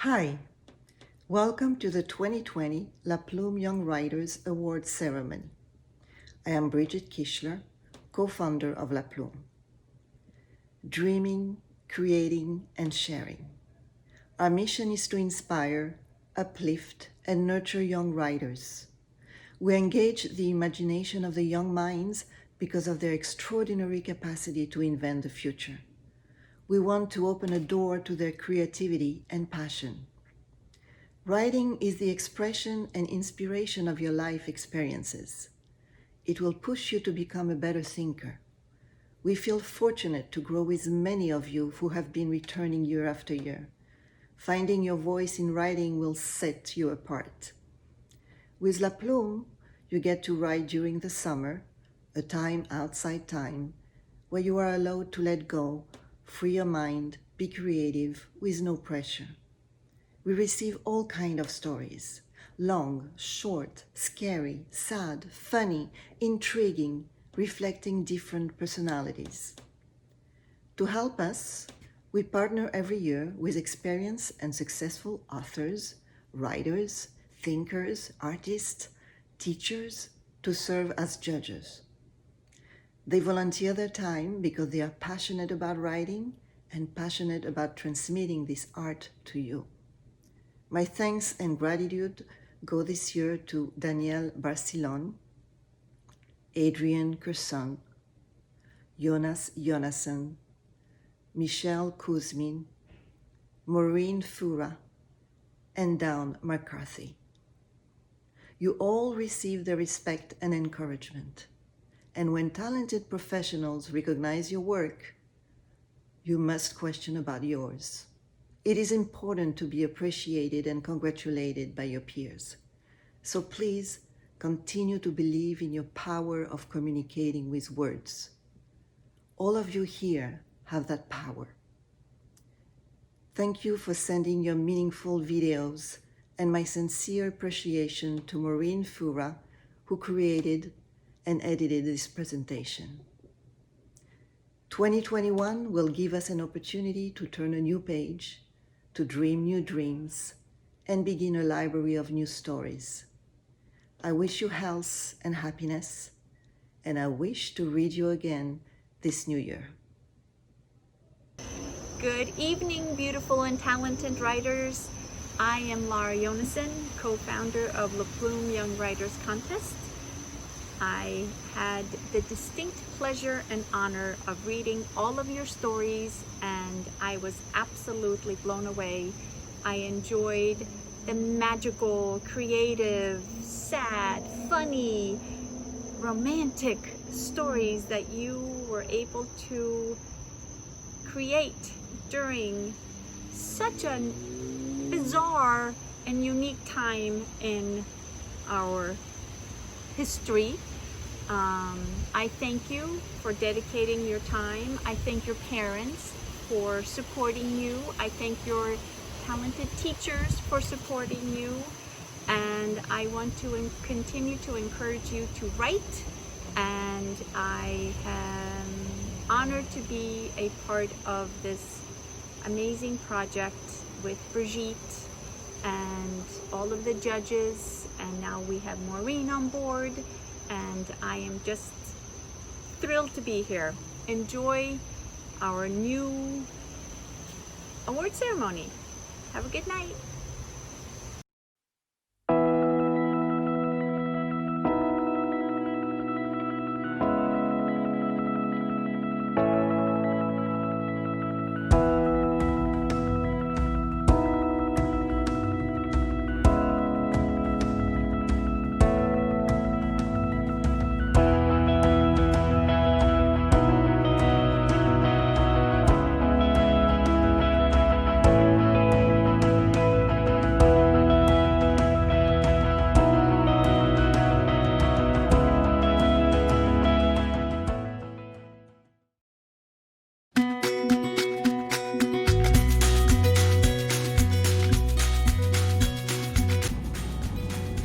Hi, welcome to the 2020 La Plume Young Writers Awards ceremony. I am Bridget Kishler, co-founder of La Plume. Dreaming, creating, and sharing. Our mission is to inspire, uplift, and nurture young writers. We engage the imagination of the young minds because of their extraordinary capacity to invent the future. We want to open a door to their creativity and passion. Writing is the expression and inspiration of your life experiences. It will push you to become a better thinker. We feel fortunate to grow with many of you who have been returning year after year. Finding your voice in writing will set you apart. With La Plume, you get to write during the summer, a time outside time, where you are allowed to let go, free your mind, be creative, with no pressure. We receive all kinds of stories, long, short, scary, sad, funny, intriguing, reflecting different personalities. To help us, we partner every year with experienced and successful authors, writers, thinkers, artists, teachers to serve as judges. They volunteer their time because they are passionate about writing and passionate about transmitting this art to you. My thanks and gratitude go this year to Danielle Barcillon, Adrienne Kerson, Jonas Jonasson, Michelle Kuzmin, Maureen Fura, and Dawn McCarthy. You all receive the respect and encouragement. And when talented professionals recognize your work, you must question about yours. It is important to be appreciated and congratulated by your peers. So please continue to believe in your power of communicating with words. All of you here have that power. Thank you for sending your meaningful videos, and my sincere appreciation to Maureen Fura, who created and edited this presentation. 2021 will give us an opportunity to turn a new page, to dream new dreams, and begin a library of new stories. I wish you health and happiness, and I wish to read you again this new year. Good evening, beautiful and talented writers. I am Laura Jonasson, co-founder of La Plume Young Writers Contest. I had the distinct pleasure and honor of reading all of your stories, and I was absolutely blown away. I enjoyed the magical, creative, sad, funny, romantic stories that you were able to create during such a bizarre and unique time in our history. I thank you for dedicating your time. I thank your parents for supporting you. I thank your talented teachers for supporting you. And I want to continue to encourage you to write. And I am honored to be a part of this amazing project with Brigitte and all of the judges, and now we have Maureen on board, and I am just thrilled to be here. Enjoy our new award ceremony. Have a good night.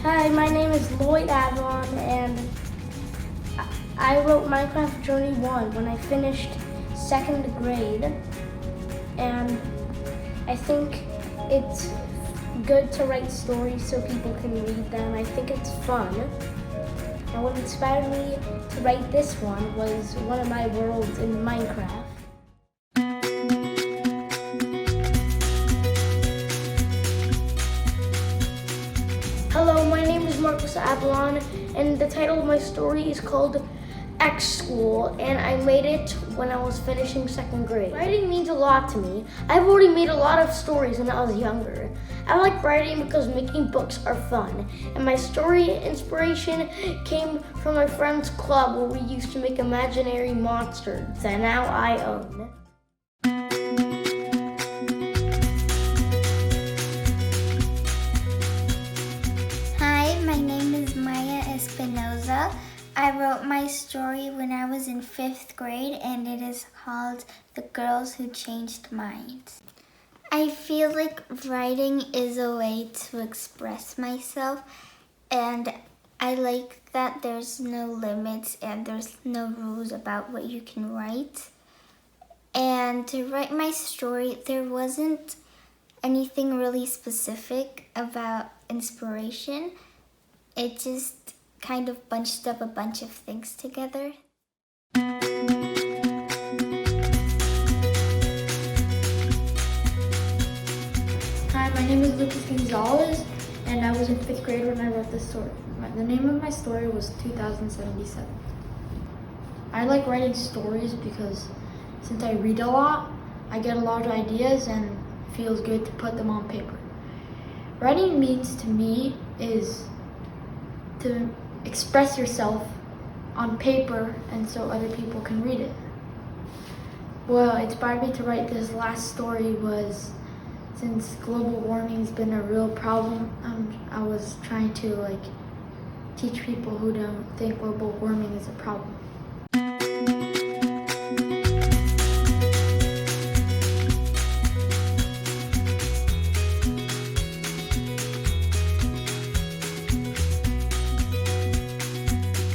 Hi, my name is Lloyd Avalon, and I wrote Minecraft Journey 1 when I finished 2nd grade. And I think it's good to write stories so people can read them. I think it's fun. And what inspired me to write this one was one of my worlds in Minecraft. Hello, my name is Marcus Avalon, and the title of my story is called X School, and I made it when I was finishing 2nd grade. Writing means a lot to me. I've already made a lot of stories when I was younger. I like writing because making books are fun, and my story inspiration came from my friend's club where we used to make imaginary monsters that now I own. Hi, my name is Maya Espinoza. I wrote my story when I was in 5th grade, and it is called The Girls Who Changed Minds. I feel like writing is a way to express myself, and I like that there's no limits and there's no rules about what you can write. And to write my story, there wasn't anything really specific about inspiration. It just kind of bunched up a bunch of things together. Hi, my name is Lucas Gonzalez, and I was in 5th grade when I wrote this story. The name of my story was 2077. I like writing stories because since I read a lot, I get a lot of ideas and it feels good to put them on paper. Writing means to me is to express yourself on paper and so other people can read it. What inspired me to write this last story was since global warming has been a real problem, I was trying to teach people who don't think global warming is a problem.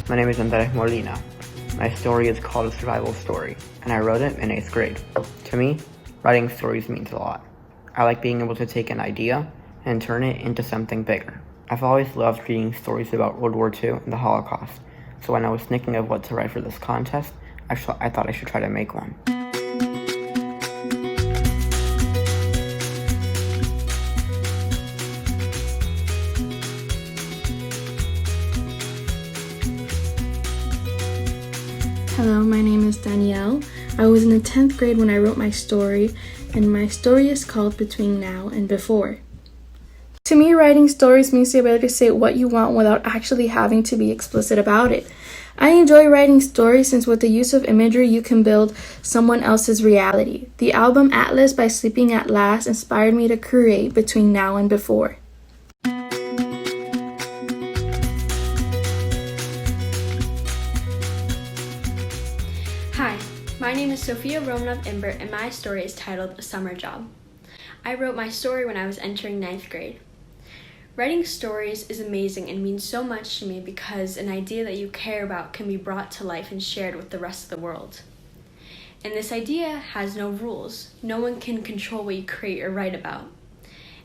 My name is Andres Molina. My story is called A Survival Story, and I wrote it in 8th grade. To me, writing stories means a lot. I like being able to take an idea and turn it into something bigger. I've always loved reading stories about World War II and the Holocaust, so when I was thinking of what to write for this contest, I thought I should try to make one. Hello, my name is Danielle. I was in the 10th grade when I wrote my story, and my story is called Between Now and Before. To me, writing stories means the ability to say what you want without actually having to be explicit about it. I enjoy writing stories since with the use of imagery, you can build someone else's reality. The album Atlas by Sleeping at Last inspired me to create Between Now and Before. Hi, my name is Sophia Romanov-Imbert, and my story is titled A Summer Job. I wrote my story when I was entering 9th grade. Writing stories is amazing and means so much to me because an idea that you care about can be brought to life and shared with the rest of the world. And this idea has no rules. No one can control what you create or write about.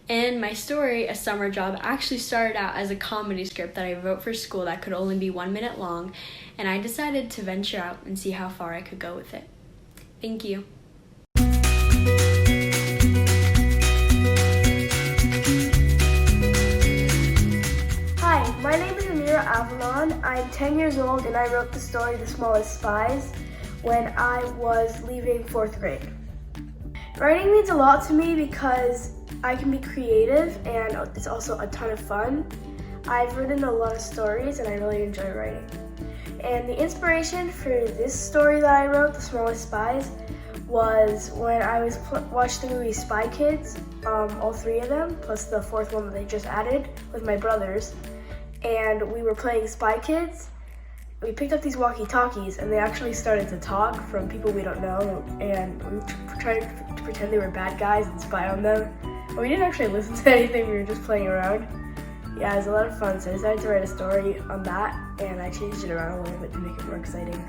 And my story, A Summer Job, actually started out as a comedy script that I wrote for school that could only be 1 minute long, and I decided to venture out and see how far I could go with it. Thank you. Hi, my name is Amira Avalon. I'm 10 years old and I wrote the story The Smallest Spies when I was leaving 4th grade. Writing means a lot to me because I can be creative and it's also a ton of fun. I've written a lot of stories and I really enjoy writing. And the inspiration for this story that I wrote, The Smallest Spies, was when I was watched the movie Spy Kids, all 3 of them, plus the 4th one that they just added with my brothers. And we were playing Spy Kids. We picked up these walkie-talkies and they actually started to talk from people we don't know, and we tried to pretend they were bad guys and spy on them. But we didn't actually listen to anything, we were just playing around. Yeah, it was a lot of fun, so I decided to write a story on that, and I changed it around a little bit to make it more exciting.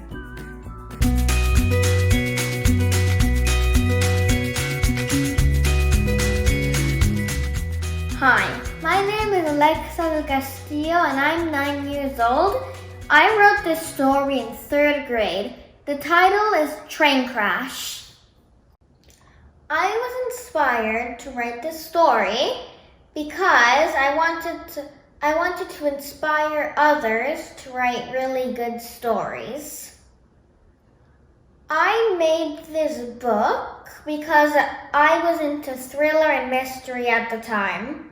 My name is Alexa del Castillo and I'm 9 years old. I wrote this story in 3rd grade. The title is Train Crash. I was inspired to write this story because I wanted to inspire others to write really good stories. I made this book because I was into thriller and mystery at the time.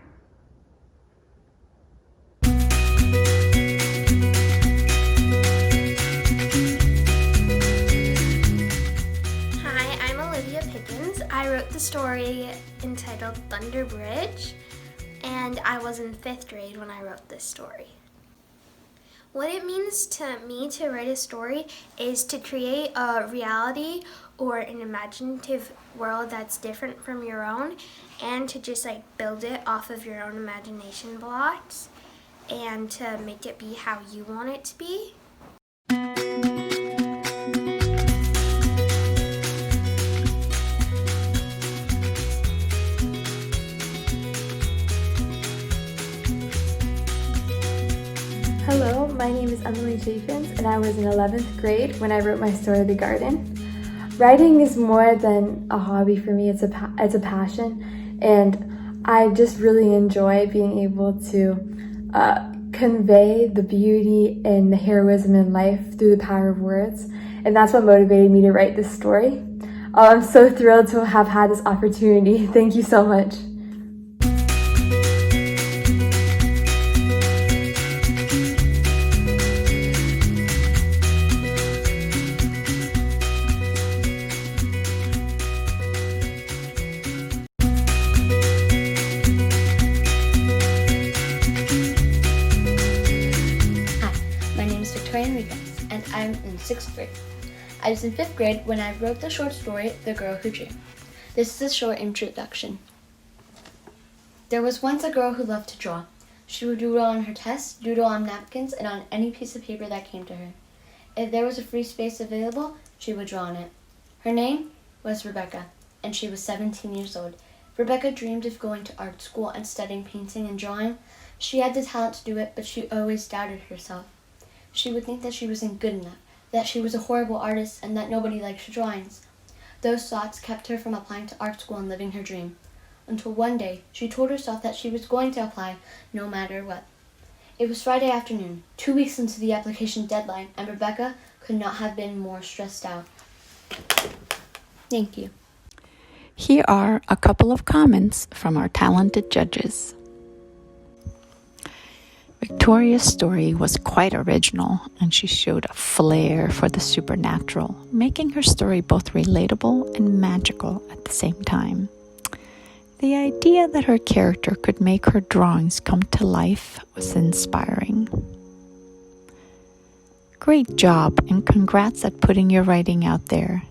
I wrote the story entitled Thunder Bridge, and I was in 5th grade when I wrote this story. What it means to me to write a story is to create a reality or an imaginative world that's different from your own, and to just build it off of your own imagination blocks and to make it be how you want it to be. Hello, my name is Emily Chaffins, and I was in 11th grade when I wrote my story, The Garden. Writing is more than a hobby for me, it's a passion, and I just really enjoy being able to convey the beauty and the heroism in life through the power of words, and that's what motivated me to write this story. I'm so thrilled to have had this opportunity. Thank you so much. And I'm in 6th grade. I was in 5th grade when I wrote the short story, The Girl Who Dreamed. This is a short introduction. There was once a girl who loved to draw. She would doodle on her tests, doodle on napkins, and on any piece of paper that came to her. If there was a free space available, she would draw on it. Her name was Rebecca, and she was 17 years old. Rebecca dreamed of going to art school and studying painting and drawing. She had the talent to do it, but she always doubted herself. She would think that she wasn't good enough, that she was a horrible artist, and that nobody liked her drawings. Those thoughts kept her from applying to art school and living her dream. Until one day, she told herself that she was going to apply no matter what. It was Friday afternoon, 2 weeks into the application deadline, and Rebecca could not have been more stressed out. Thank you. Here are a couple of comments from our talented judges. Victoria's story was quite original, and she showed a flair for the supernatural, making her story both relatable and magical at the same time. The idea that her character could make her drawings come to life was inspiring. Great job, and congrats at putting your writing out there.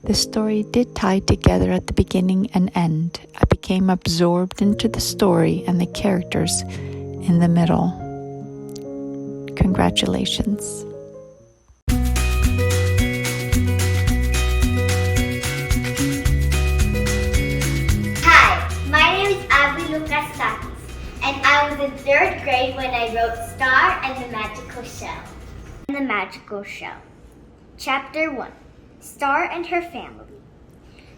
The story did tie together at the beginning and end. I became absorbed into the story and the characters in the middle. Congratulations. Hi, my name is Abby Lucas Sakis, and I was in 3rd grade when I wrote Star and the Magical Shell. The Magical Shell. Chapter 1. Star and her family.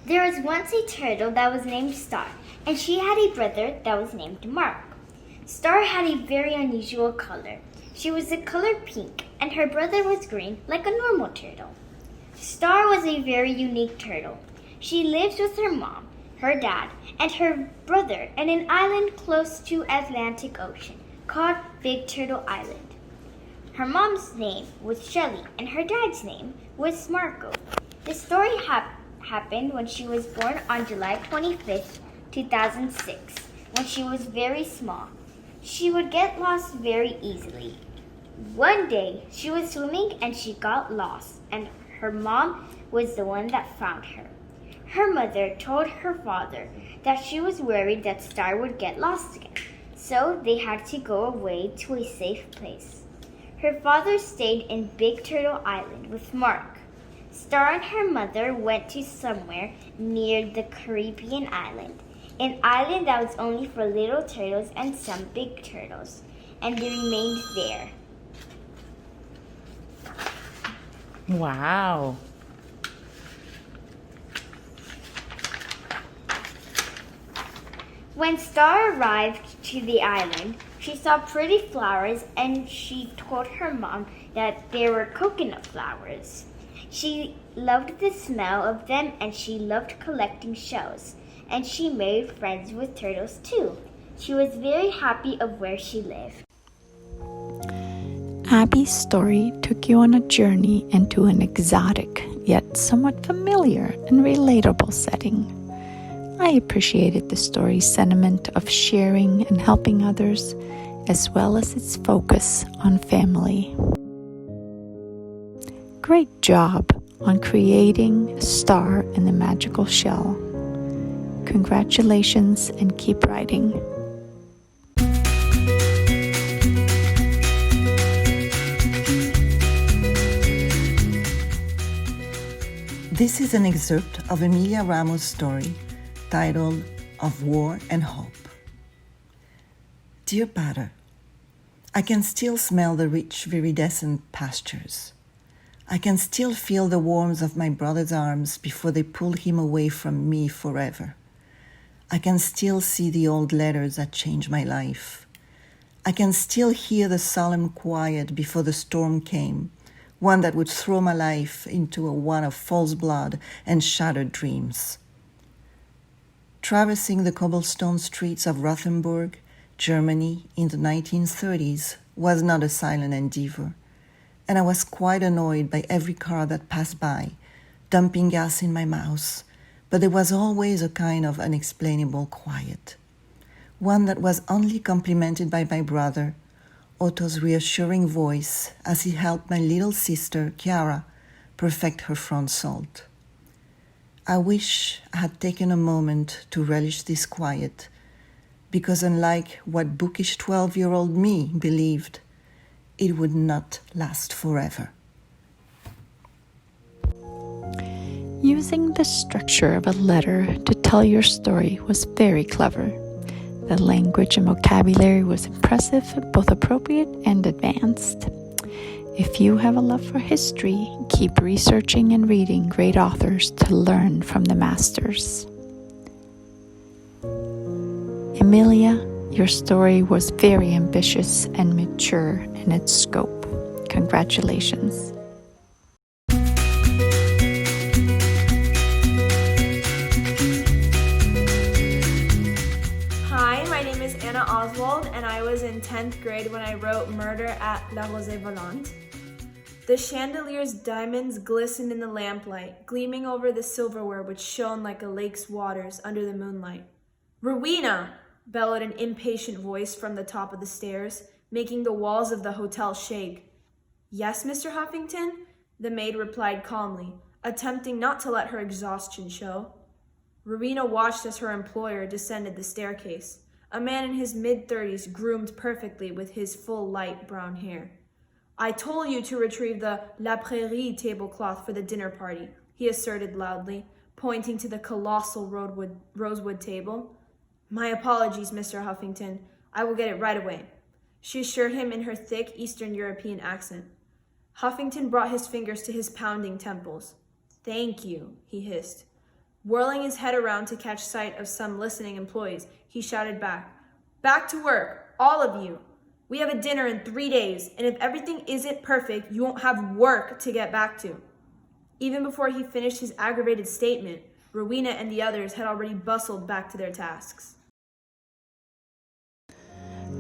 There was once a turtle that was named Star, and she had a brother that was named Mark. Star had a very unusual color. She was the color pink, and her brother was green, like a normal turtle. Star was a very unique turtle. She lives with her mom, her dad, and her brother in an island close to Atlantic Ocean called Big Turtle Island. Her mom's name was Shelly, and her dad's name was Marco. The story happened when she was born on July 25th, 2006, when she was very small. She would get lost very easily. One day, she was swimming and she got lost, and her mom was the one that found her. Her mother told her father that she was worried that Star would get lost again, so they had to go away to a safe place. Her father stayed in Big Turtle Island with Mark. Star and her mother went to somewhere near the Caribbean island. an island that was only for little turtles and some big turtles, and they remained there. Wow. When Star arrived to the island, she saw pretty flowers and she told her mom that they were coconut flowers. She loved the smell of them and she loved collecting shells, and she made friends with turtles too. She was very happy of where she lived. Abby's story took you on a journey into an exotic, yet somewhat familiar and relatable setting. I appreciated the story's sentiment of sharing and helping others, as well as its focus on family. Great job on creating a star in the magical shell. Congratulations and keep writing. This is an excerpt of Emilia Ramos' story titled Of War and Hope. Dear Pater, I can still smell the rich viridescent pastures. I can still feel the warmth of my brother's arms before they pulled him away from me forever. I can still see the old letters that changed my life. I can still hear the solemn quiet before the storm came, one that would throw my life into a one of false blood and shattered dreams. Traversing the cobblestone streets of Rothenburg, Germany, in the 1930s was not a silent endeavor, and I was quite annoyed by every car that passed by, dumping gas in my mouth, but there was always a kind of unexplainable quiet, one that was only complemented by my brother, Otto's reassuring voice as he helped my little sister, Chiara, perfect her front salt. I wish I had taken a moment to relish this quiet, because unlike what bookish 12-year-old me believed, it would not last forever. Using the structure of a letter to tell your story was very clever. The language and vocabulary was impressive, both appropriate and advanced. If you have a love for history, keep researching and reading great authors to learn from the masters. Emilia, your story was very ambitious and mature in its scope. Congratulations. Oswald, and I was in 10th grade when I wrote Murder at La Rosée Volante. The chandelier's diamonds glistened in the lamplight, gleaming over the silverware which shone like a lake's waters under the moonlight. "Rowena!" bellowed an impatient voice from the top of the stairs, making the walls of the hotel shake. "Yes, Mr. Huffington?" the maid replied calmly, attempting not to let her exhaustion show. Rowena watched as her employer descended the staircase. A man in his mid-30s, groomed perfectly with his full light brown hair. "I told you to retrieve the La Prairie tablecloth for the dinner party," he asserted loudly, pointing to the colossal rosewood table. "My apologies, Mr. Huffington. I will get it right away," she assured him in her thick Eastern European accent. Huffington brought his fingers to his pounding temples. "Thank you," he hissed. Whirling his head around to catch sight of some listening employees, he shouted back, "Back to work, all of you. We have a dinner in 3 days, and if everything isn't perfect, you won't have work to get back to." Even before he finished his aggravated statement, Rowena and the others had already bustled back to their tasks.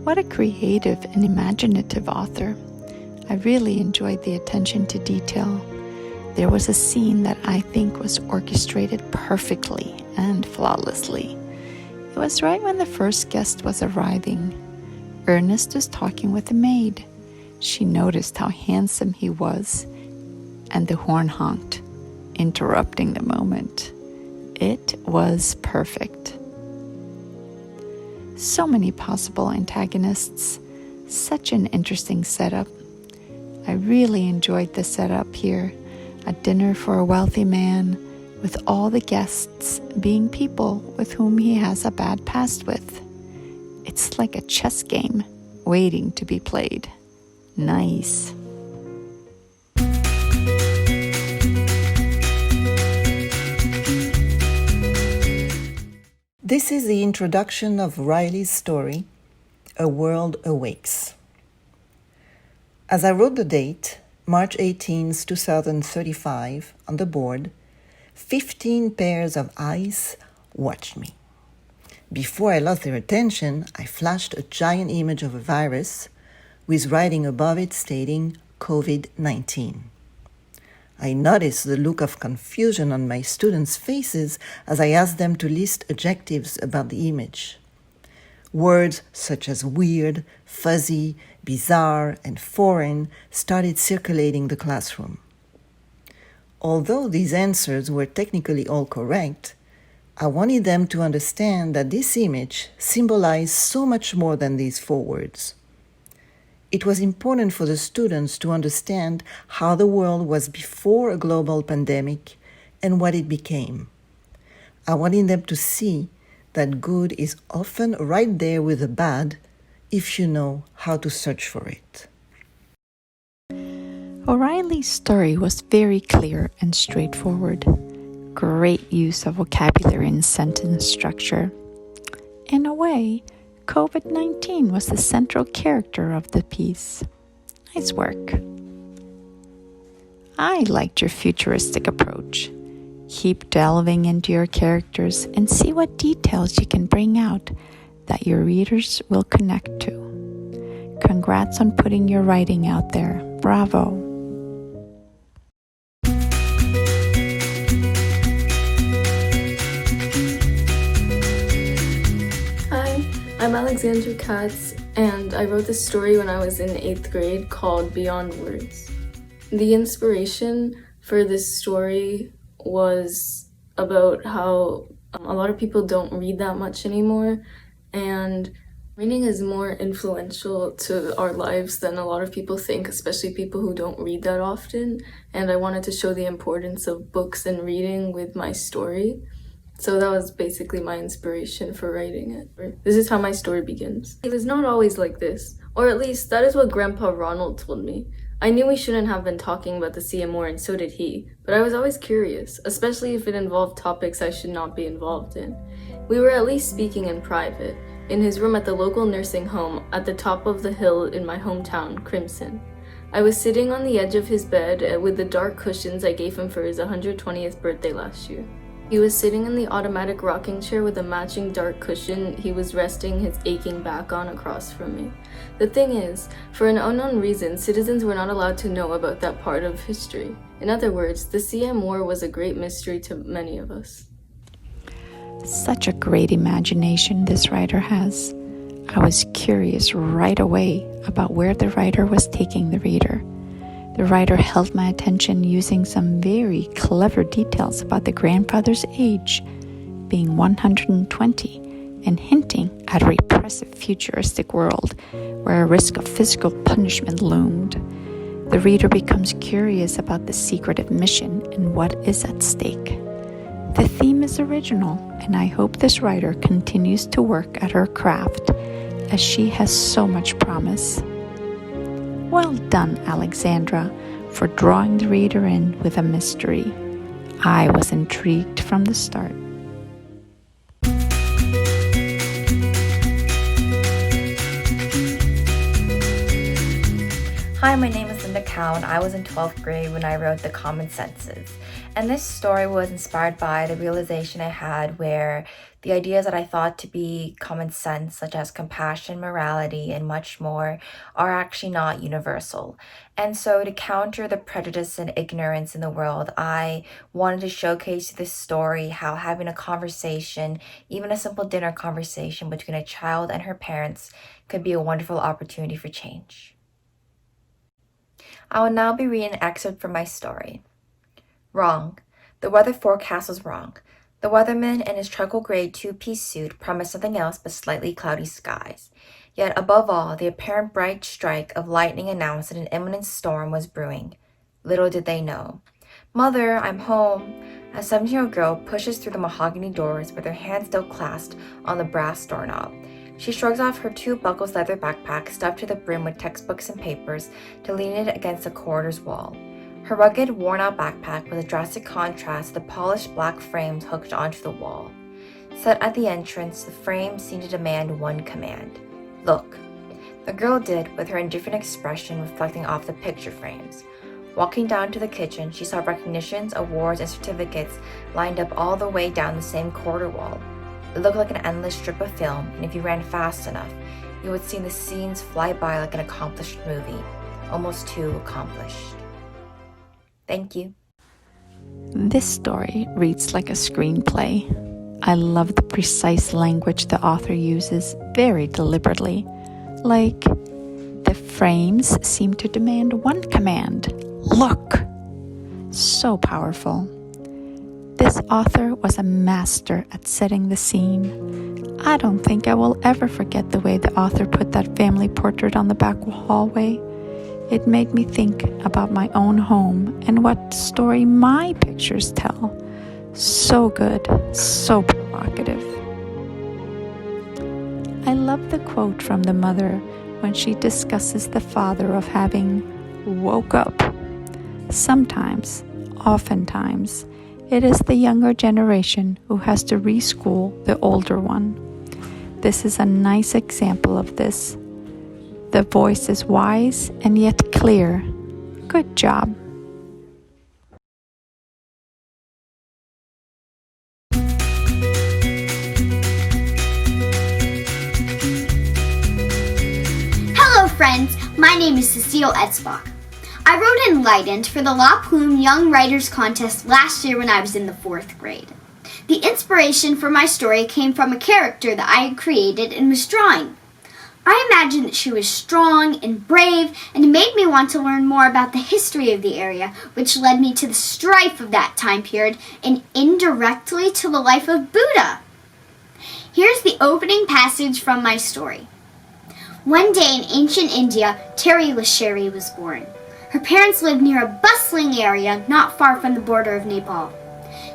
What a creative and imaginative author. I really enjoyed the attention to detail. There was a scene that I think was orchestrated perfectly and flawlessly. It was right when the first guest was arriving. Ernest was talking with the maid. She noticed how handsome he was, and the horn honked, interrupting the moment. It was perfect. So many possible antagonists. Such an interesting setup. I really enjoyed the setup here. A dinner for a wealthy man, with all the guests being people with whom he has a bad past with. It's like a chess game waiting to be played. Nice. This is the introduction of Riley's story, A World Awakes. As I wrote the date, March 18, 2035, on the board, 15 pairs of eyes watched me. Before I lost their attention, I flashed a giant image of a virus with writing above it stating COVID-19. I noticed the look of confusion on my students' faces as I asked them to list adjectives about the image. Words such as weird, fuzzy, bizarre, and foreign started circulating the classroom. Although these answers were technically all correct, I wanted them to understand that this image symbolized so much more than these 4 words. It was important for the students to understand how the world was before a global pandemic and what it became. I wanted them to see that good is often right there with the bad if you know how to search for it. O'Reilly's story was very clear and straightforward. Great use of vocabulary and sentence structure. In a way, COVID-19 was the central character of the piece. Nice work. I liked your futuristic approach. Keep delving into your characters and see what details you can bring out that your readers will connect to. Congrats on putting your writing out there. Bravo. I'm Alexandra Katz, and I wrote this story when I was in 8th grade called Beyond Words. The inspiration for this story was about how a lot of people don't read that much anymore, and reading is more influential to our lives than a lot of people think, especially people who don't read that often, and I wanted to show the importance of books and reading with my story. So that was basically my inspiration for writing it. This is how my story begins. It was not always like this, or at least that is what Grandpa Ronald told me. I knew we shouldn't have been talking about the CMO, and so did he, but I was always curious, especially if it involved topics I should not be involved in. We were at least speaking in private, in his room at the local nursing home at the top of the hill in my hometown, Crimson. I was sitting on the edge of his bed with the dark cushions I gave him for his 120th birthday last year. He was sitting in the automatic rocking chair with a matching dark cushion he was resting his aching back on across from me. The thing is, for an unknown reason, citizens were not allowed to know about that part of history. In other words, the CM War was a great mystery to many of us. Such a great imagination this writer has. I was curious right away about where the writer was taking the reader. The writer held my attention using some very clever details about the grandfather's age, being 120, and hinting at a repressive futuristic world where a risk of physical punishment loomed. The reader becomes curious about the secretive mission and what is at stake. The theme is original, and I hope this writer continues to work at her craft, as she has so much promise. Well done, Alexandra, for drawing the reader in with a mystery. I was intrigued from the start. Hi, my name is Linda Cowan. I was in 12th grade when I wrote The Common Senses. And this story was inspired by the realization I had where the ideas that I thought to be common sense, such as compassion, morality, and much more, are actually not universal. And so to counter the prejudice and ignorance in the world, I wanted to showcase this story how having a conversation, even a simple dinner conversation between a child and her parents, could be a wonderful opportunity for change. I will now be reading an excerpt from my story. Wrong. The weather forecast was wrong. The weatherman in his charcoal gray two-piece suit promised nothing else but slightly cloudy skies. Yet above all, the apparent bright strike of lightning announced that an imminent storm was brewing. Little did they know. "Mother, I'm home." A 17-year-old girl pushes through the mahogany doors with her hand still clasped on the brass doorknob. She shrugs off her 2 buckles leather backpack stuffed to the brim with textbooks and papers to lean it against the corridor's wall. Her rugged, worn-out backpack was a drastic contrast to the polished black frames hooked onto the wall. Set at the entrance, the frames seemed to demand one command: look. The girl did, with her indifferent expression reflecting off the picture frames. Walking down to the kitchen, she saw recognitions, awards, and certificates lined up all the way down the same corridor wall. It looked like an endless strip of film, and if you ran fast enough, you would see the scenes fly by like an accomplished movie, almost too accomplished. Thank you. This story reads like a screenplay. I love the precise language the author uses very deliberately. Like, the frames seem to demand one command: look. So powerful. This author was a master at setting the scene. I don't think I will ever forget the way the author put that family portrait on the back hallway. It made me think about my own home and what story my pictures tell. So good, so provocative. I love the quote from the mother when she discusses the father of having woke up. Sometimes, oftentimes, it is the younger generation who has to reschool the older one. This is a nice example of this. The voice is wise and yet clear. Good job. Hello friends, my name is Cecile Etzbach. I wrote Enlightened for the Plume Young Writers Contest last year when I was in the 4th grade. The inspiration for my story came from a character that I had created and was drawing. I imagined that she was strong and brave, and it made me want to learn more about the history of the area, which led me to the strife of that time period and indirectly to the life of Buddha. Here's the opening passage from my story. One day in ancient India, Terry Lasheri was born. Her parents lived near a bustling area not far from the border of Nepal.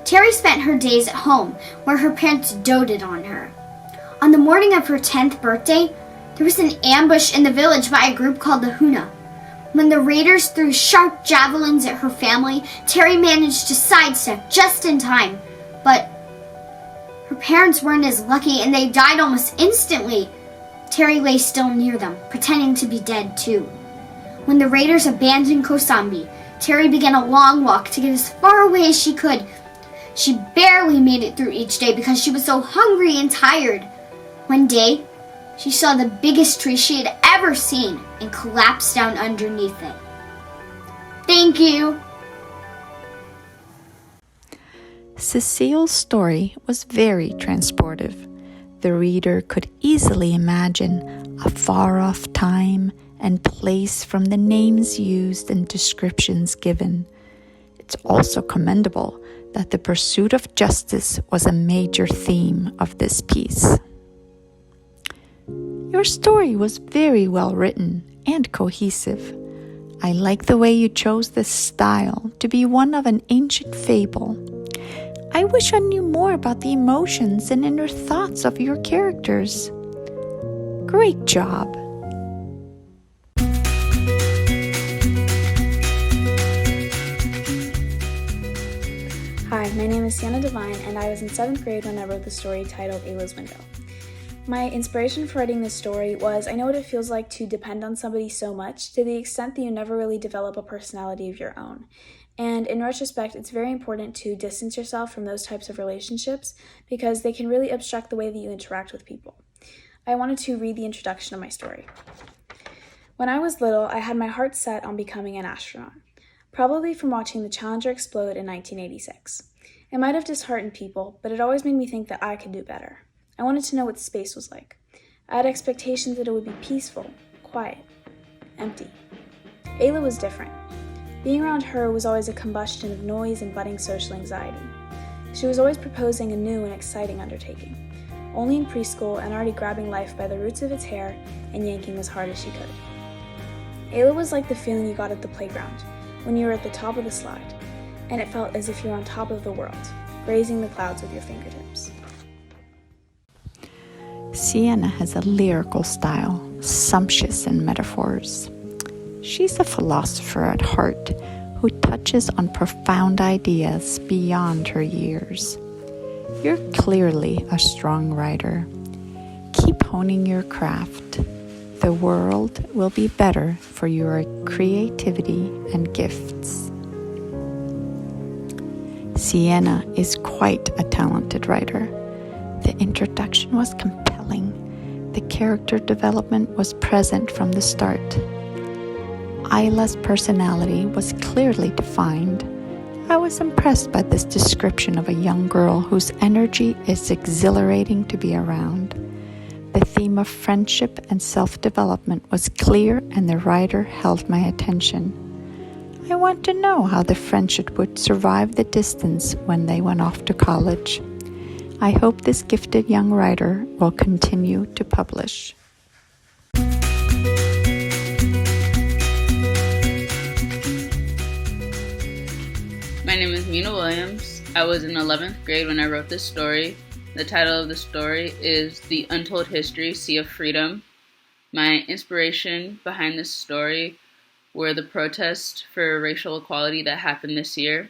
Terry spent her days at home, where her parents doted on her. On the morning of her 10th birthday, there was an ambush in the village by a group called the Huna. When the raiders threw sharp javelins at her family, Terry managed to sidestep just in time. But her parents weren't as lucky and they died almost instantly. Terry lay still near them, pretending to be dead too. When the raiders abandoned Kosambi, Terry began a long walk to get as far away as she could. She barely made it through each day because she was so hungry and tired. One day, she saw the biggest tree she had ever seen and collapsed down underneath it. Thank you. Cecile's story was very transportive. The reader could easily imagine a far-off time and place from the names used and descriptions given. It's also commendable that the pursuit of justice was a major theme of this piece. Your story was very well written and cohesive. I like the way you chose this style to be one of an ancient fable. I wish I knew more about the emotions and inner thoughts of your characters. Great job. Hi, my name is Sienna Devine, and I was in 7th grade when I wrote the story titled Ayla's Window. My inspiration for writing this story was I know what it feels like to depend on somebody so much to the extent that you never really develop a personality of your own. And in retrospect, it's very important to distance yourself from those types of relationships because they can really obstruct the way that you interact with people. I wanted to read the introduction of my story. When I was little, I had my heart set on becoming an astronaut, probably from watching the Challenger explode in 1986. It might have disheartened people, but it always made me think that I could do better. I wanted to know what space was like. I had expectations that it would be peaceful, quiet, empty. Ayla was different. Being around her was always a combustion of noise and budding social anxiety. She was always proposing a new and exciting undertaking. Only in preschool and already grabbing life by the roots of its hair and yanking as hard as she could. Ayla was like the feeling you got at the playground when you were at the top of the slide. and it felt as if you're on top of the world, grazing the clouds with your fingertips. Sienna has a lyrical style, sumptuous in metaphors. She's a philosopher at heart who touches on profound ideas beyond her years. You're clearly a strong writer. Keep honing your craft. The world will be better for your creativity and gifts. Sienna is quite a talented writer. The introduction was compelling. The character development was present from the start. Isla's personality was clearly defined. I was impressed by this description of a young girl whose energy is exhilarating to be around. The theme of friendship and self-development was clear, and the writer held my attention. I want to know how the friendship would survive the distance when they went off to college. I hope this gifted young writer will continue to publish. My name is Mina Williams. I was in 11th grade when I wrote this story. The title of the story is The Untold History, Sea of Freedom. My inspiration behind this story were the protests for racial equality that happened this year.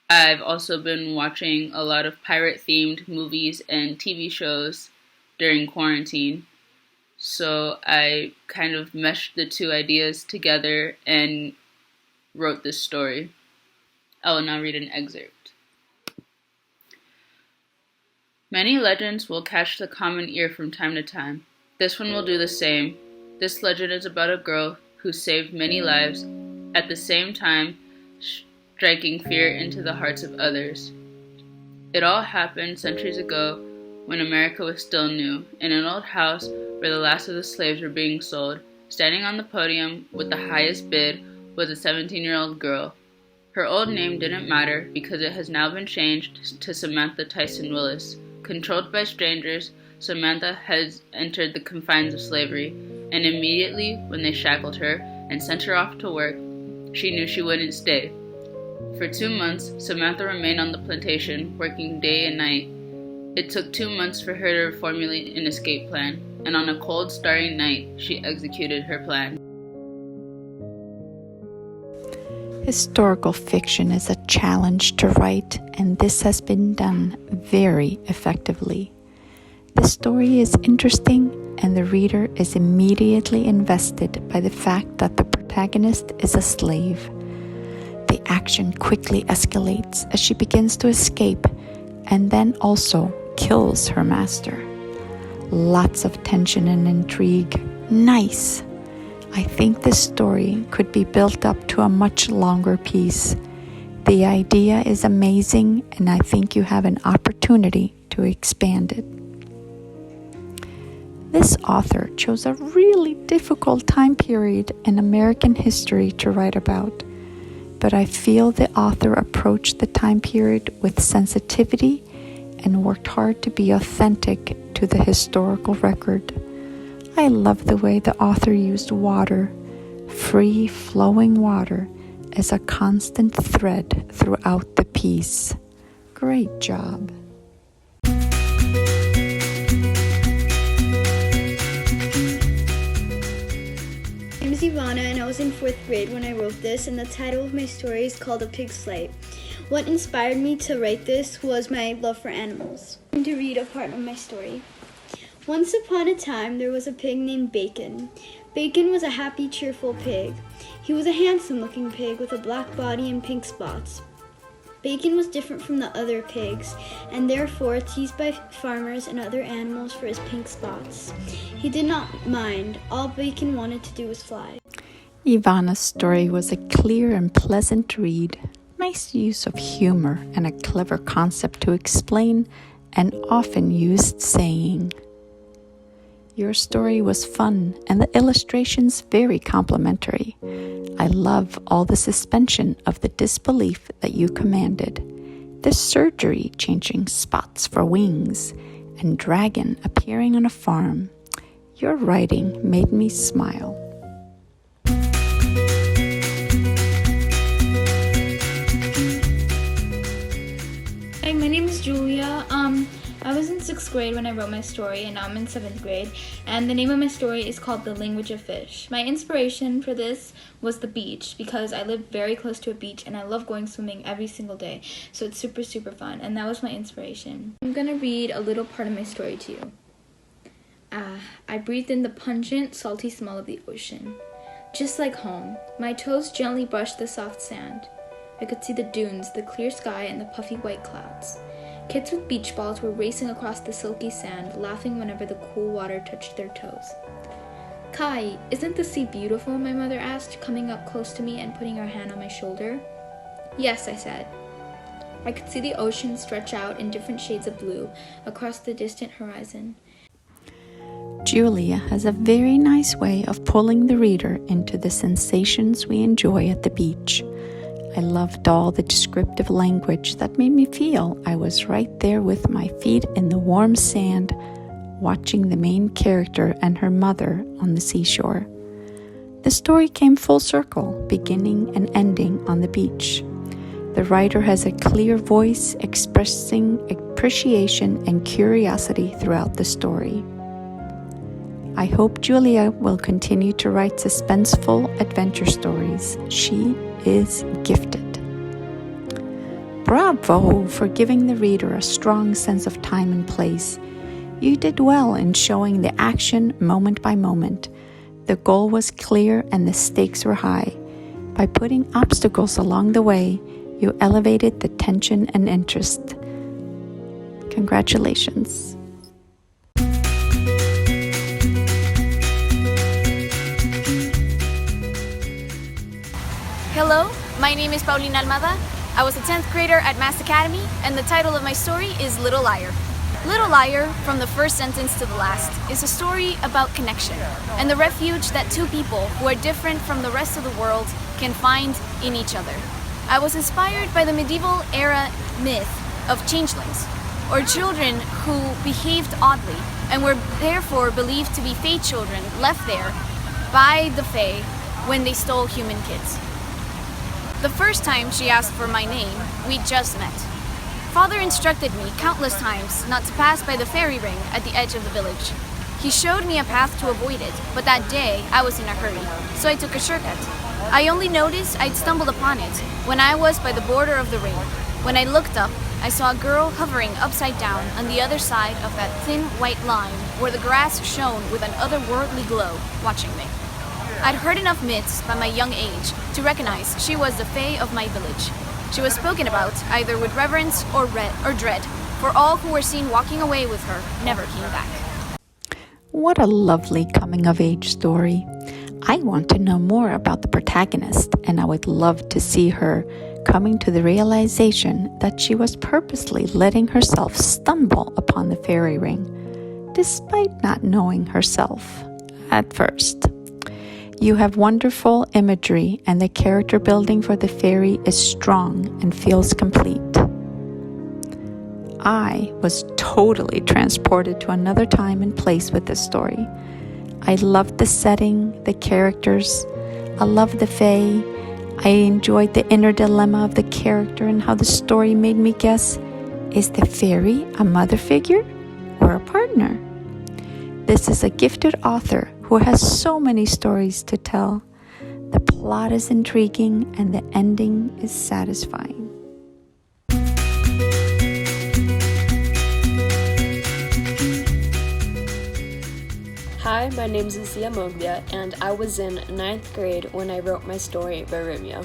I've also been watching a lot of pirate-themed movies and TV shows during quarantine. So I kind of meshed the two ideas together and wrote this story. I will now read an excerpt. Many legends will catch the common ear from time to time. This one will do the same. This legend is about a girl who saved many lives, at the same time striking fear into the hearts of others. It all happened centuries ago when America was still new, in an old house where the last of the slaves were being sold. Standing on the podium with the highest bid was a 17-year-old girl. Her old name didn't matter because it has now been changed to Samantha Tyson Willis. Controlled by strangers, Samantha has entered the confines of slavery, and immediately when they shackled her and sent her off to work, she knew she wouldn't stay. For 2 months, Samantha remained on the plantation, working day and night. It took 2 months for her to formulate an escape plan, and on a cold, starry night, she executed her plan. Historical fiction is a challenge to write, and this has been done very effectively. The story is interesting, and the reader is immediately invested by the fact that the protagonist is a slave. The action quickly escalates as she begins to escape, and then also kills her master. Lots of tension and intrigue. Nice! I think this story could be built up to a much longer piece. The idea is amazing, and I think you have an opportunity to expand it. This author chose a really difficult time period in American history to write about, but I feel the author approached the time period with sensitivity and worked hard to be authentic to the historical record. I love the way the author used water, free flowing water, as a constant thread throughout the piece. Great job. My name is Ivana, and I was in 4th grade when I wrote this, and the title of my story is called A Pig's Flight. What inspired me to write this was my love for animals. I'm going to read a part of my story. Once upon a time, there was a pig named Bacon. Bacon was a happy, cheerful pig. He was a handsome-looking pig with a black body and pink spots. Bacon was different from the other pigs, and therefore teased by farmers and other animals for his pink spots. He did not mind. All Bacon wanted to do was fly. Ivana's story was a clear and pleasant read. Nice use of humor and a clever concept to explain an often used saying. Your story was fun, and the illustrations very complimentary. I love all the suspension of the disbelief that you commanded. The surgery changing spots for wings, and dragon appearing on a farm. Your writing made me smile. is Julia. I was in 6th grade when I wrote my story, and now I'm in 7th grade. And the name of my story is called The Language of Fish. My inspiration for this was the beach, because I live very close to a beach and I love going swimming every single day. So it's super, super fun. And that was my inspiration. I'm gonna read a little part of my story to you. I breathed in the pungent, salty smell of the ocean. Just like home, my toes gently brushed the soft sand. I could see the dunes, the clear sky, and the puffy white clouds. Kids with beach balls were racing across the silky sand, laughing whenever the cool water touched their toes. "Kai, isn't the sea beautiful?" my mother asked, coming up close to me and putting her hand on my shoulder. "Yes," I said. I could see the ocean stretch out in different shades of blue across the distant horizon. Julia has a very nice way of pulling the reader into the sensations we enjoy at the beach. I loved all the descriptive language that made me feel I was right there with my feet in the warm sand, watching the main character and her mother on the seashore. The story came full circle, beginning and ending on the beach. The writer has a clear voice expressing appreciation and curiosity throughout the story. I hope Julia will continue to write suspenseful adventure stories. She is gifted. Bravo for giving the reader a strong sense of time and place. You did well in showing the action moment by moment. The goal was clear and the stakes were high. By putting obstacles along the way, you elevated the tension and interest. Congratulations. Hello, my name is Paulina Almada. I was a 10th grader at Mass Academy, and the title of my story is Little Liar. Little Liar, from the first sentence to the last, is a story about connection and the refuge that two people who are different from the rest of the world can find in each other. I was inspired by the medieval era myth of changelings, or children who behaved oddly and were therefore believed to be Fae children left there by the Fae when they stole human kids. The first time she asked for my name, we just met. Father instructed me countless times not to pass by the fairy ring at the edge of the village. He showed me a path to avoid it, but that day I was in a hurry, so I took a shortcut. I only noticed I'd stumbled upon it when I was by the border of the ring. When I looked up, I saw a girl hovering upside down on the other side of that thin white line where the grass shone with an otherworldly glow, watching me. I'd heard enough myths by my young age to recognize she was the Fae of my village. She was spoken about either with reverence or dread, for all who were seen walking away with her never came back. What a lovely coming-of-age story. I want to know more about the protagonist, and I would love to see her coming to the realization that she was purposely letting herself stumble upon the fairy ring, despite not knowing herself at first. You have wonderful imagery, and the character building for the fairy is strong and feels complete. I was totally transported to another time and place with this story. I loved the setting, the characters. I loved the Fae. I enjoyed the inner dilemma of the character and how the story made me guess, is the fairy a mother figure or a partner? This is a gifted author who has so many stories to tell. The plot is intriguing and the ending is satisfying. Hi, my name is Lucia Moglia, and I was in 9th grade when I wrote my story, Barimia.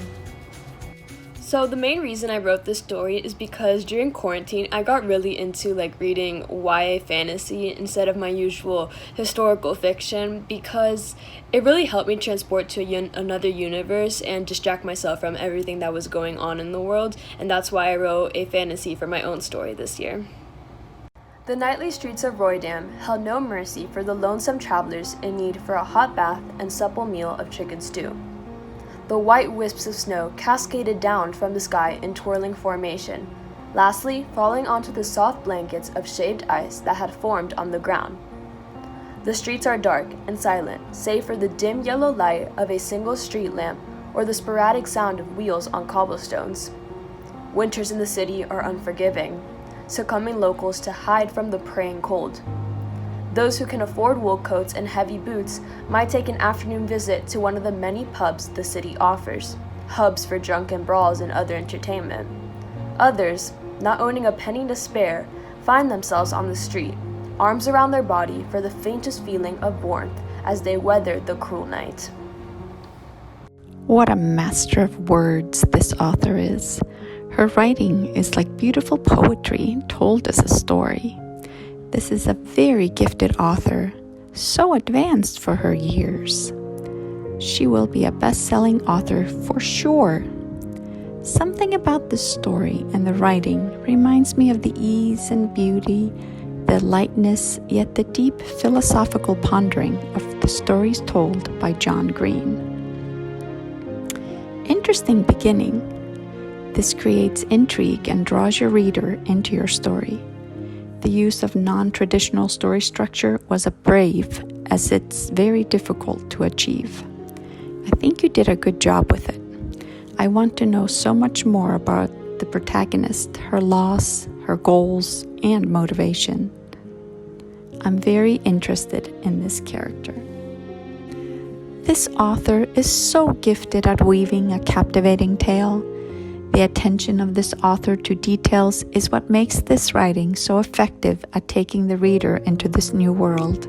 So the main reason I wrote this story is because during quarantine, I got really into reading YA fantasy instead of my usual historical fiction, because it really helped me transport to another universe and distract myself from everything that was going on in the world, and that's why I wrote a fantasy for my own story this year. The nightly streets of Roydam held no mercy for the lonesome travelers in need for a hot bath and supple meal of chicken stew. The white wisps of snow cascaded down from the sky in twirling formation, lastly falling onto the soft blankets of shaved ice that had formed on the ground. The streets are dark and silent, save for the dim yellow light of a single street lamp or the sporadic sound of wheels on cobblestones. Winters in the city are unforgiving. succumbing locals to hide from the preying cold. Those who can afford wool coats and heavy boots might take an afternoon visit to one of the many pubs the city offers, hubs for drunken brawls and other entertainment. Others, not owning a penny to spare, find themselves on the street, arms around their body for the faintest feeling of warmth as they weather the cruel night. What a master of words this author is. Her writing is like beautiful poetry told as a story. This is a very gifted author, so advanced for her years. She will be a best-selling author for sure. Something about this story and the writing reminds me of the ease and beauty, the lightness, yet the deep philosophical pondering of the stories told by John Green. Interesting beginning. This creates intrigue and draws your reader into your story. The use of non-traditional story structure was a brave, as it's very difficult to achieve. I think you did a good job with it. I want to know so much more about the protagonist, her loss, her goals, and motivation. I'm very interested in this character. This author is so gifted at weaving a captivating tale. The attention of this author to details is what makes this writing so effective at taking the reader into this new world.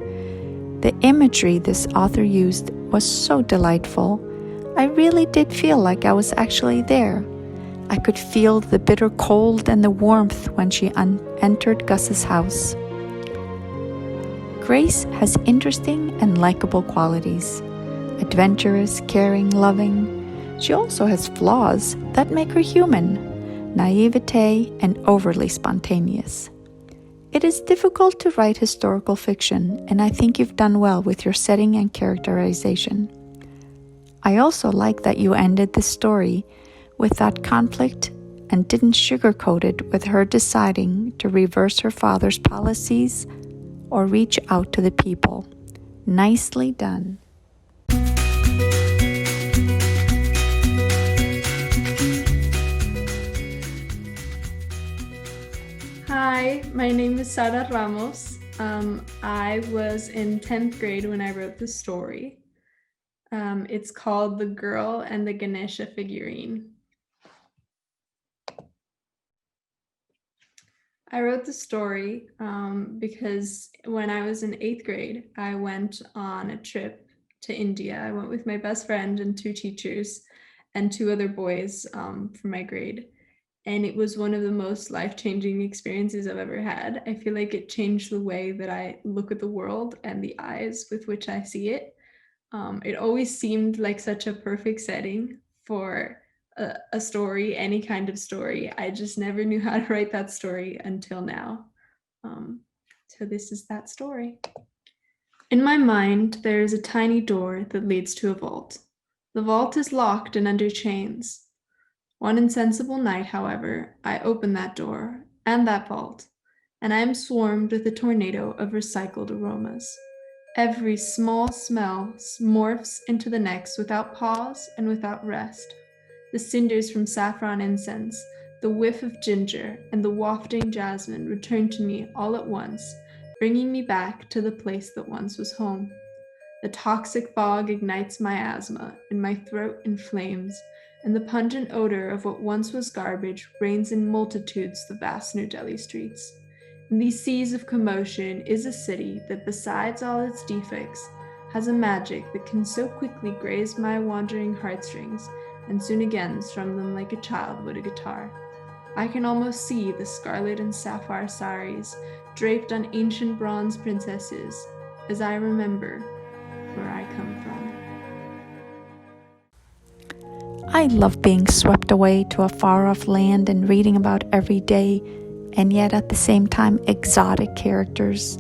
The imagery this author used was so delightful. I really did feel like I was actually there. I could feel the bitter cold and the warmth when she entered Gus's house. Grace has interesting and likable qualities. Adventurous, caring, loving. She also has flaws that make her human, naivete, and overly spontaneous. It is difficult to write historical fiction, and I think you've done well with your setting and characterization. I also like that you ended the story with that conflict and didn't sugarcoat it with her deciding to reverse her father's policies or reach out to the people. Nicely done. Hi, my name is Sara Ramos. I was in 10th grade when I wrote this story. It's called The Girl and the Ganesha Figurine. I wrote the story because when I was in 8th grade, I went on a trip to India. I went with my best friend and 2 teachers and 2 other boys from my grade. And it was one of the most life-changing experiences I've ever had. I feel like it changed the way that I look at the world and the eyes with which I see it. It always seemed like such a perfect setting for a story, any kind of story. I just never knew how to write that story until now. So this is that story. In my mind, there is a tiny door that leads to a vault. The vault is locked and under chains. One insensible night, however, I open that door and that vault, and I am swarmed with a tornado of recycled aromas. Every small smell morphs into the next without pause and without rest. The cinders from saffron incense, the whiff of ginger, and the wafting jasmine return to me all at once, bringing me back to the place that once was home. The toxic fog ignites my asthma, and my throat inflames, and the pungent odor of what once was garbage reigns in multitudes the vast New Delhi streets. In these seas of commotion is a city that, besides all its defects, has a magic that can so quickly graze my wandering heartstrings and soon again strum them like a child would a guitar. I can almost see the scarlet and sapphire saris draped on ancient bronze princesses as I remember where I come from. I love being swept away to a far-off land and reading about everyday and yet at the same time exotic characters.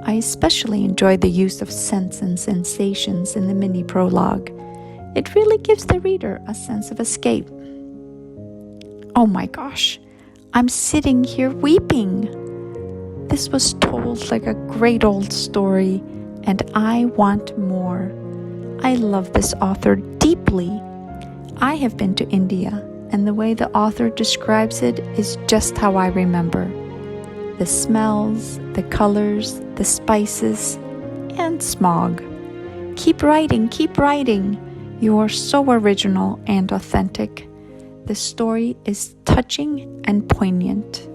I especially enjoy the use of scents and sensations in the mini prologue. It really gives the reader a sense of escape. Oh my gosh, I'm sitting here weeping. This was told like a great old story, and I want more. I love this author deeply. I have been to India, and the way the author describes it is just how I remember. the smells, the colors, the spices, and smog. Keep writing, keep writing. You are so original and authentic. The story is touching and poignant.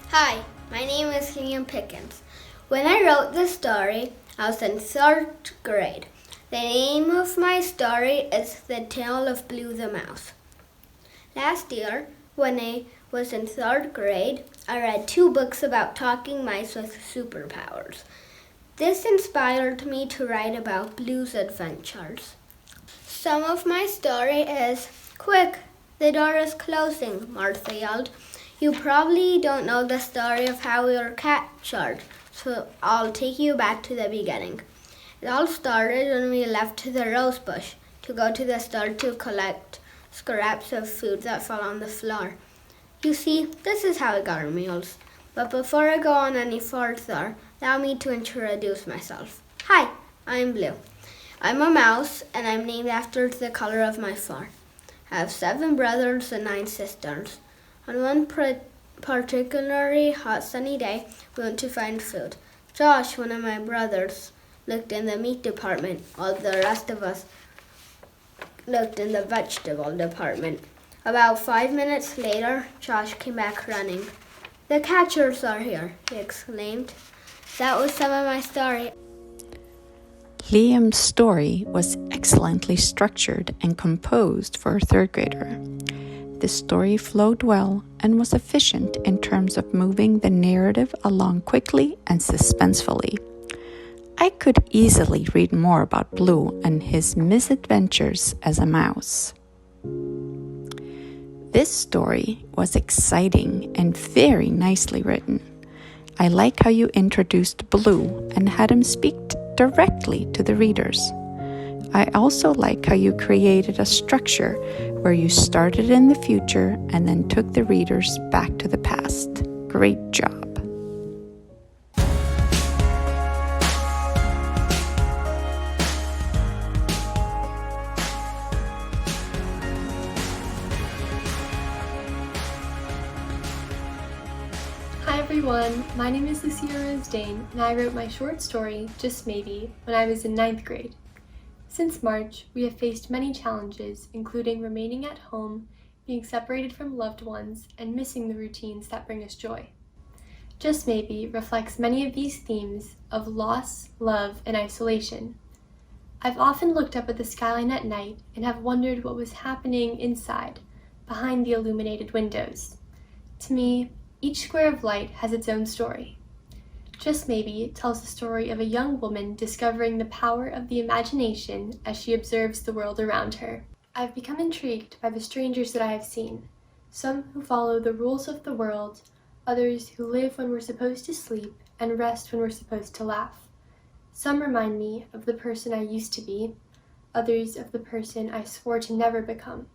Hi, my name is Liam Pickens. When I wrote this story, I was in 3rd grade. The name of my story is The Tale of Blue the Mouse. Last year, when I was in 3rd grade, I read 2 books about talking mice with superpowers. This inspired me to write about Blue's adventures. Some of my story is, "Quick, the door is closing," Martha yelled. You probably don't know the story of how we were captured, so I'll take you back to the beginning. It all started when we left the rose bush to go to the store to collect scraps of food that fell on the floor. You see, this is how we got our meals. But before I go on any further, allow me to introduce myself. Hi, I'm Blue. I'm a mouse, and I'm named after the color of my fur. I have 7 brothers and 9 sisters. On one particularly hot sunny day, we went to find food. Josh, one of my brothers, looked in the meat department, while the rest of us looked in the vegetable department. About 5 minutes later, Josh came back running. "The catchers are here," he exclaimed. That was some of my story. Liam's story was excellently structured and composed for a 3rd grader. The story flowed well and was efficient in terms of moving the narrative along quickly and suspensefully. I could easily read more about Blue and his misadventures as a mouse. This story was exciting and very nicely written. I like how you introduced Blue and had him speak directly to the readers. I also like how you created a structure where you started in the future and then took the readers back to the past. Great job. Hi everyone, my name is Lucia Rosedane, and I wrote my short story, Just Maybe, when I was in 9th grade. Since March, we have faced many challenges, including remaining at home, being separated from loved ones, and missing the routines that bring us joy. Just Maybe reflects many of these themes of loss, love, and isolation. I've often looked up at the skyline at night and have wondered what was happening inside, behind the illuminated windows. To me, each square of light has its own story. Just Maybe tells the story of a young woman discovering the power of the imagination as she observes the world around her. I've become intrigued by the strangers that I have seen, some who follow the rules of the world, others who live when we're supposed to sleep and rest when we're supposed to laugh. Some remind me of the person I used to be, others of the person I swore to never become.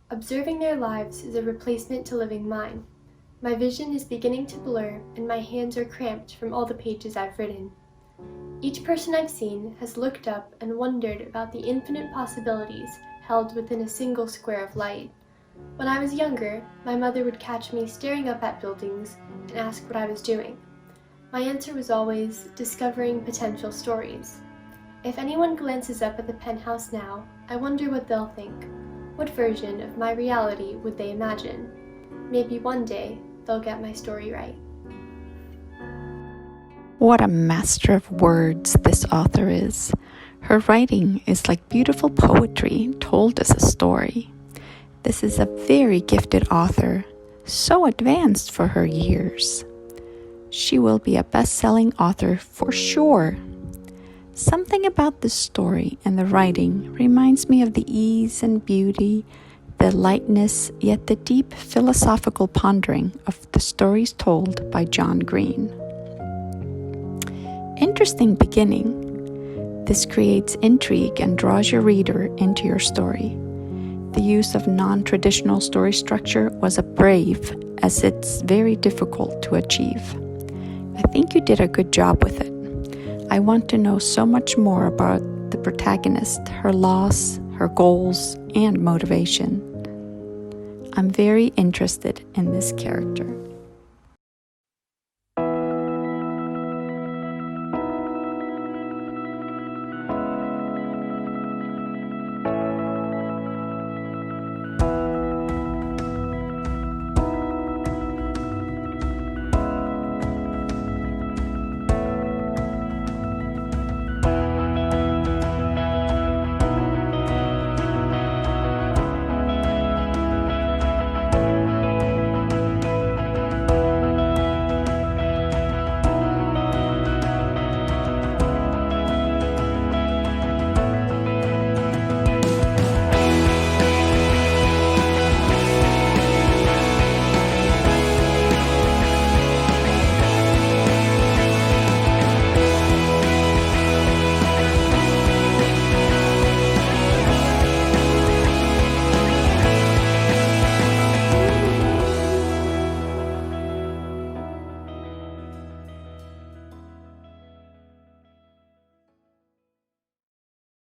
Observing their lives is a replacement to living mine. My vision is beginning to blur, and my hands are cramped from all the pages I've written. Each person I've seen has looked up and wondered about the infinite possibilities held within a single square of light. When I was younger, my mother would catch me staring up at buildings and ask what I was doing. My answer was always, discovering potential stories. If anyone glances up at the penthouse now, I wonder what they'll think. What version of my reality would they imagine? Maybe one day, they'll get my story right. What a master of words this author is. Her writing is like beautiful poetry told as a story. This is a very gifted author, so advanced for her years. She will be a best-selling author for sure. Something about this story and the writing reminds me of the ease and beauty, the lightness, yet the deep philosophical pondering of the stories told by John Green. Interesting beginning. This creates intrigue and draws your reader into your story. The use of non-traditional story structure was a brave, as it's very difficult to achieve. I think you did a good job with it. I want to know so much more about the protagonist, her loss, her goals, and motivation. I'm very interested in this character.